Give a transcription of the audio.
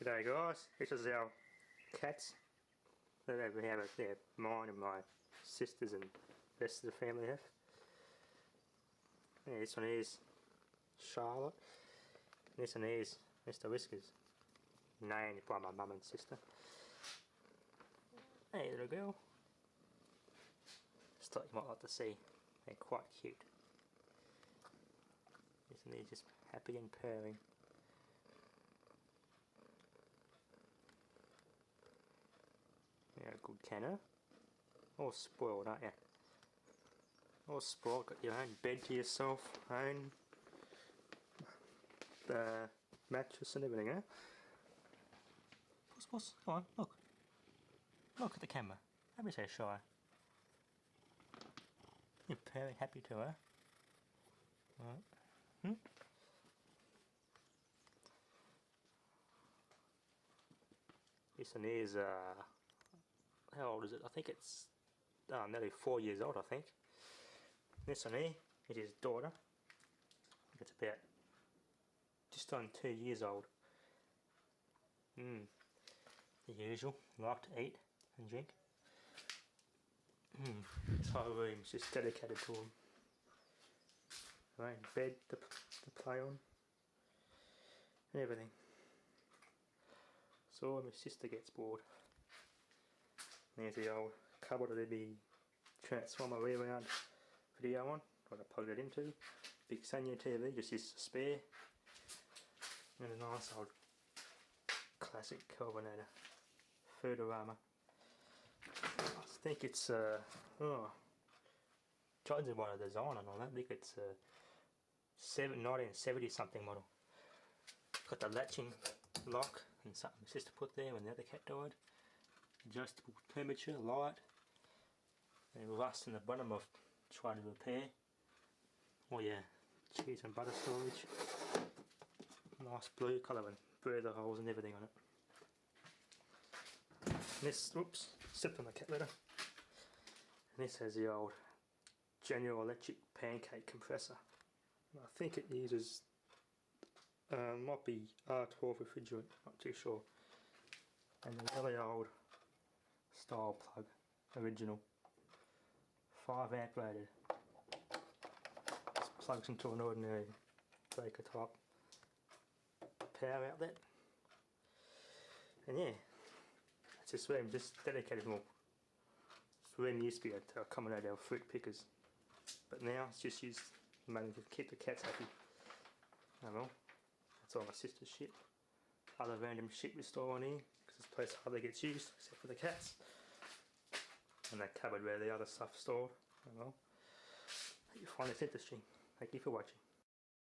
G'day guys, this is our cats that we have there, mine and my sisters and the rest of the family have. Yeah, this one is Charlotte, and this one is Mr. Whiskers, named by my mum and sister. Hey little girl, just thought you might like to see, they're quite cute. This one is just happy and purring. You're a good canner. All spoiled, aren't you? All spoiled, got your own bed to yourself, own mattress and everything, eh? Puss, come on, look. Look at the camera. Don't be so shy. You're very happy too, eh? Right. This one is, how old is it? I think it's nearly 4 years old, I think. This one here is his daughter. I think it's about just on 2 years old. The usual, like to eat and drink. This whole room is just dedicated to him. Right, bed to play on and everything. So my sister gets bored. There's the old cupboard that the transformer rewound video on, what I plugged it into. Big Sanya TV, just is a spare. And a nice old classic carbonator Foodorama. I think it's judging by the design and all that, I think it's 1970 something model. Got the latching lock and something my sister put there when the other cat died. Adjustable temperature, light, and rust in the bottom of trying to repair. Oh yeah, cheese and butter storage. Nice blue colour and burger holes and everything on it. And this, whoops, slipped on the cat litter. And this has the old General Electric pancake compressor. And I think it uses, might be R12 refrigerant, not too sure. And the really old style plug, original, 5 amp rated. Just plugs into an ordinary breaker type power outlet. And yeah, it's this room just dedicated more. This room used to be to accommodate our fruit pickers, but now it's just used mainly to keep the cats happy. Oh well, that's all my sister's shit. Other random shit we store on here, because this place hardly gets used except for the cats. And that cupboard where the other stuff's stored. Oh well. I hope you find this interesting. Thank you for watching.